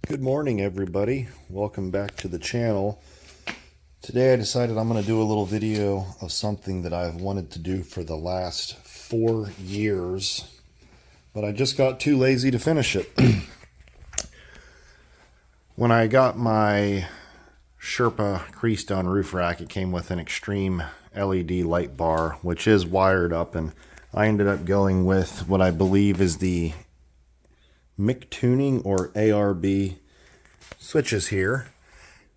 Good morning, everybody. Welcome back to the channel. Today I decided I'm going to do a little video of something that I've wanted to do for the last 4 years, but I just got too lazy to finish it. When I got my Sherpa Creastone roof rack, it came with an extreme LED light bar, which is wired up, and I ended up going with what I believe is the MIC tuning or ARB switches here.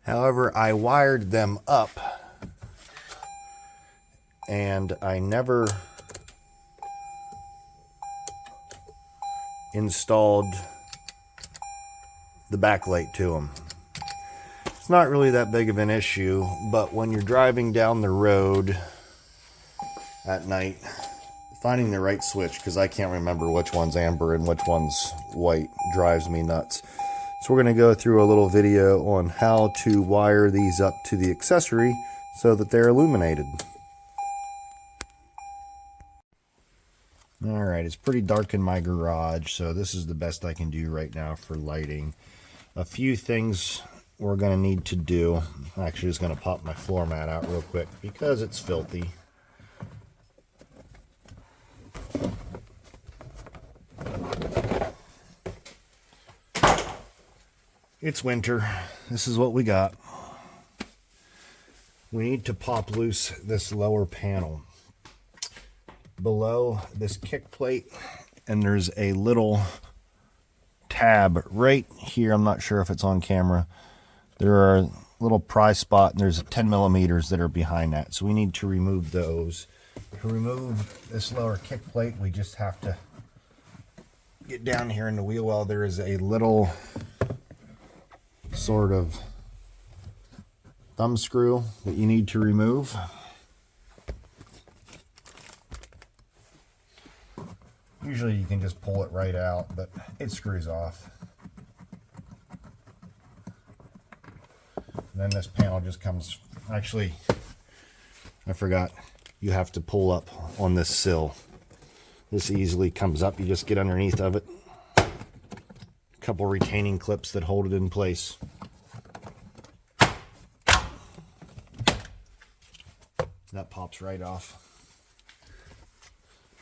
However, I wired them up and I never installed the backlight to them. It's not really that big of an issue, but when you're driving down the road at night, finding the right switch, because I can't remember which one's amber and which one's white, drives me nuts. So we're going to go through a little video on how to wire these up to the accessory so that they're illuminated. Alright, it's pretty dark in my garage, so this is the best I can do right now for lighting. A few things we're going to need to do. I'm actually just going to pop my floor mat out real quick because it's filthy. It's winter. This is what we got. We need to pop loose this lower panel. Below this kick plate, and there's a little tab right here. I'm not sure if it's on camera. There are a little pry spot, and there's 10 millimeters that are behind that. So we need to remove those. To remove this lower kick plate, we just have to get down here in the wheel well. There is a little sort of thumb screw that you need to remove. Usually you can just pull it right out, but it screws off. And then this panel just comes, actually, I forgot, you have to pull up on this sill. This easily comes up, you just get underneath of it. Couple retaining clips that hold it in place. That pops right off.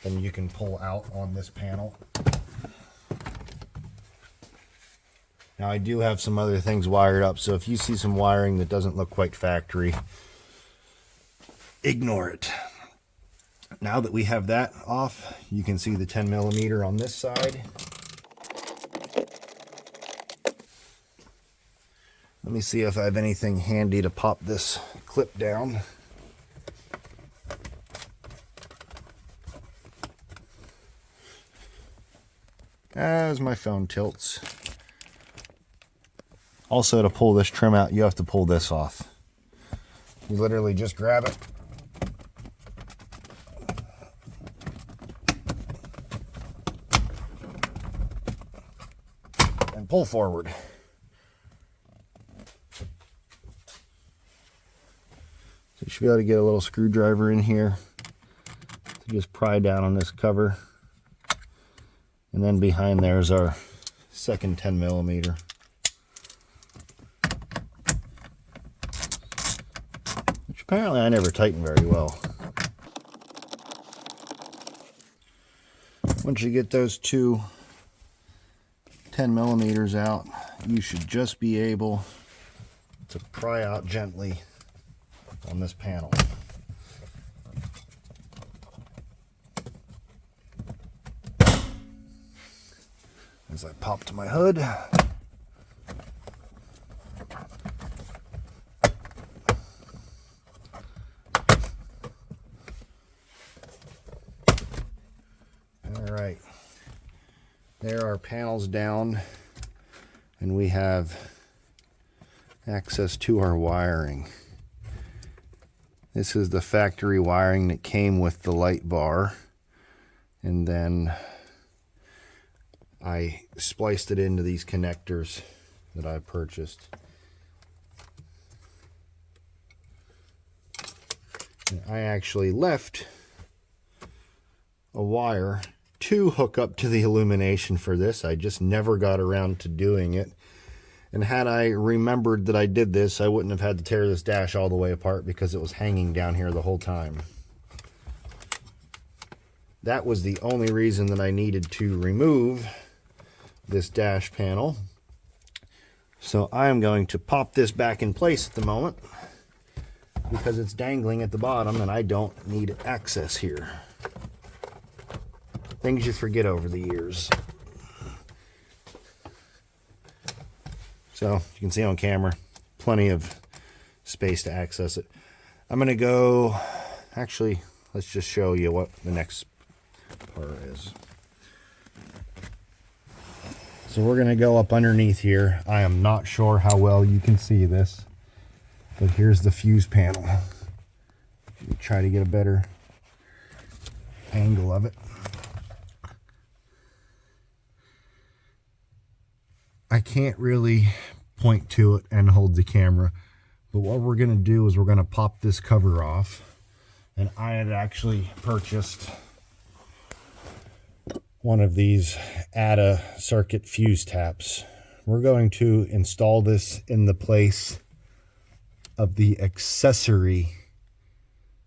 Then you can pull out on this panel. Now I do have some other things wired up, so if you see some wiring that doesn't look quite factory, ignore it. Now that we have that off, you can see the 10 millimeter on this side. Let me see if I have anything handy to pop this clip down. As my phone tilts. Also, to pull this trim out, you have to pull this off. You literally just grab it. And pull forward. So you should be able to get a little screwdriver in here to just pry down on this cover. And then behind there is our second 10 millimeter. Which apparently I never tighten very well. Once you get those two 10 millimeters out, you should just be able to pry out gently on this panel. As I pop to my hood. All right. There are panels down, and we have access to our wiring. This is the factory wiring that came with the light bar, and then I spliced it into these connectors that I purchased. And I actually left a wire to hook up to the illumination for this. I just never got around to doing it. And had I remembered that I did this, I wouldn't have had to tear this dash all the way apart because it was hanging down here the whole time. That was the only reason that I needed to remove this dash panel. So I am going to pop this back in place at the moment because it's dangling at the bottom and I don't need access here. Things you forget over the years. So you can see on camera, plenty of space to access it. I'm going to go, actually, let's just show you what the next part is. So we're going to go up underneath here. I am not sure how well you can see this, but here's the fuse panel. Try to get a better angle of it. I can't really point to it and hold the camera, but what we're going to do is we're going to pop this cover off. And I had actually purchased one of these ATA circuit fuse taps. We're going to install this in the place of the accessory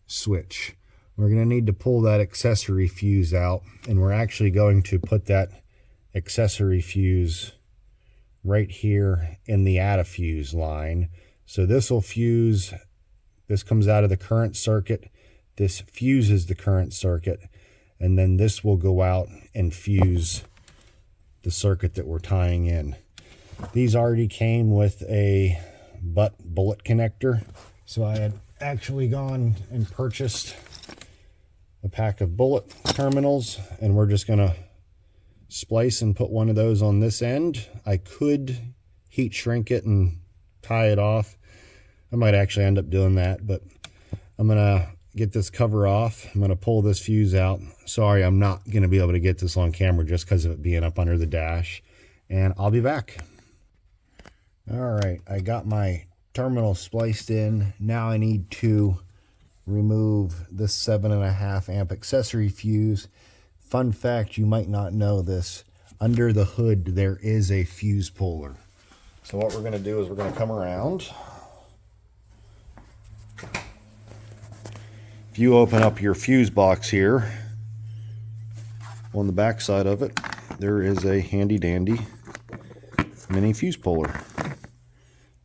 switch. We're going to need to pull that accessory fuse out, and we're actually going to put that accessory fuse right here in the ATA fuse line. So this will fuse, this comes out of the current circuit, this fuses the current circuit, and then this will go out and fuse the circuit that we're tying in. These already came with a bullet connector, so I had actually gone and purchased a pack of bullet terminals, and we're just gonna splice and put one of those on this end. I could heat shrink it and tie it off. I might actually end up doing that, but I'm gonna get this cover off. I'm gonna pull this fuse out. Sorry, I'm not gonna be able to get this on camera just because of it being up under the dash, and I'll be back. All right, I got my terminal spliced in. Now I need to remove this 7.5 amp accessory fuse. Fun fact, you might not know this, under the hood there is a fuse puller. So what we're going to do is we're going to come around. If you open up your fuse box here, on the back side of it, there is a handy dandy mini fuse puller.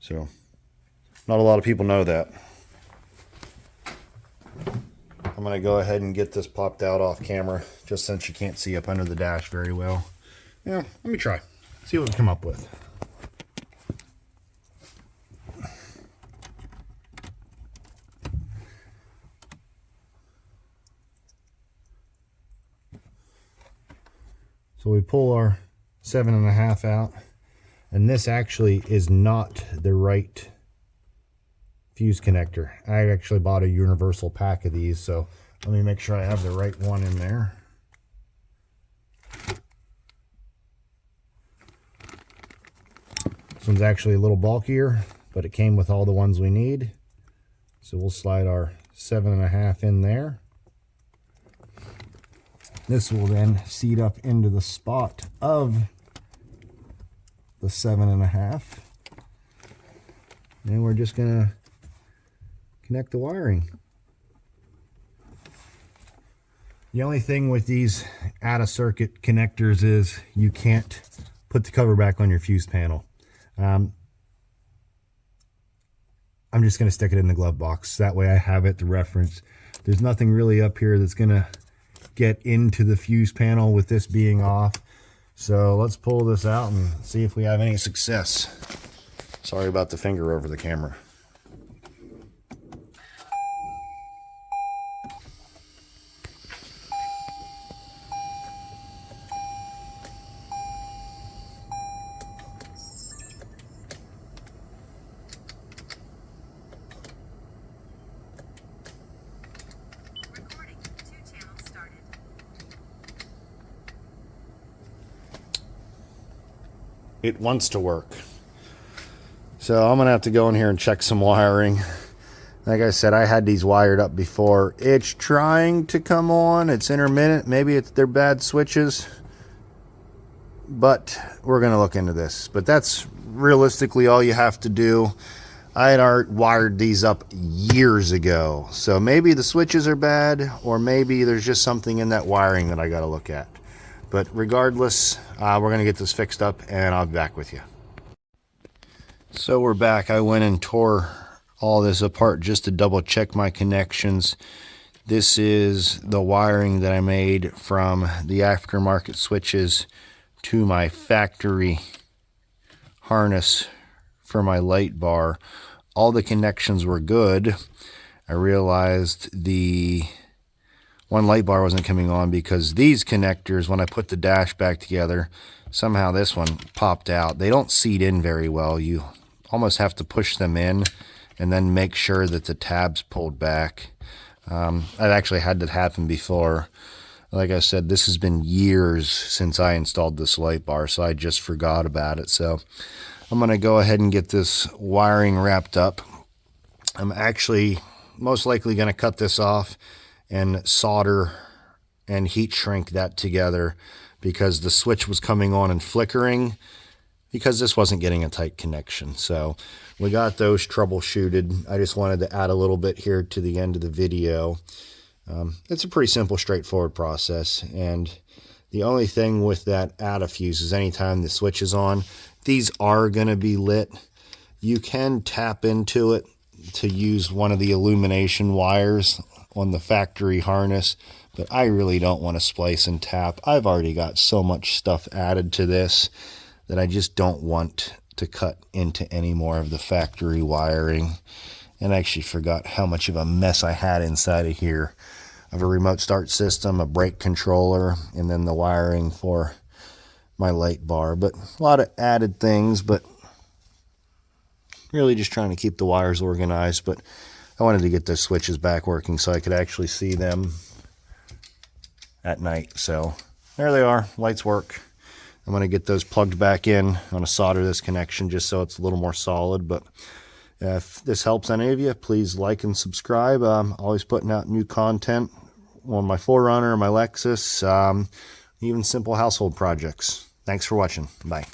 So not a lot of people know that. I'm going to go ahead and get this popped out off camera, just since you can't see up under the dash very well. Yeah, let me try. See what we come up with. So we pull our 7.5 out, and this actually is not the right fuse connector. I actually bought a universal pack of these, so let me make sure I have the right one in there. This one's actually a little bulkier, but it came with all the ones we need. So we'll slide our 7.5 in there. This will then seat up into the spot of the 7.5. And we're just gonna connect the wiring. The only thing with these ATA circuit connectors is you can't put the cover back on your fuse panel. I'm just going to stick it in the glove box. That way I have it to reference. There's nothing really up here that's going to get into the fuse panel with this being off. So let's pull this out and see if we have any success. Sorry about the finger over the camera. It wants to work. So I'm gonna have to go in here and check some wiring. Like I said, I had these wired up before. It's trying to come on. It's intermittent. Maybe they're bad switches, but we're gonna look into this. But that's realistically all you have to do. I had already wired these up years ago, so maybe the switches are bad, or maybe there's just something in that wiring that I got to look at. But regardless, we're going to get this fixed up, and I'll be back with you. So we're back. I went and tore all this apart just to double check my connections. This is the wiring that I made from the aftermarket switches to my factory harness for my light bar. All the connections were good. I realized the one light bar wasn't coming on because these connectors, when I put the dash back together, somehow this one popped out. They don't seat in very well. You almost have to push them in and then make sure that the tab's pulled back. I've actually had that happen before. Like I said, this has been years since I installed this light bar, so I just forgot about it. So I'm going to go ahead and get this wiring wrapped up. I'm actually most likely going to cut this off and solder and heat shrink that together because the switch was coming on and flickering because this wasn't getting a tight connection. So we got those troubleshooted. I just wanted to add a little bit here to the end of the video. It's a pretty simple, straightforward process. And the only thing with that add a fuse is anytime the switch is on, these are going to be lit. You can tap into it to use one of the illumination wires on the factory harness, but I really don't want to splice and tap. I've already got so much stuff added to this that I just don't want to cut into any more of the factory wiring. And I actually forgot how much of a mess I had inside of here. I have a remote start system, a brake controller, and then the wiring for my light bar. But a lot of added things, but really just trying to keep the wires organized. But I wanted to get the switches back working so I could actually see them at night. So there they are, lights work. I'm going to get those plugged back in. I'm going to solder this connection just so it's a little more solid. But if this helps any of you, please like and subscribe. I'm always putting out new content on my 4Runner, my Lexus, even simple household projects. Thanks for watching. Bye.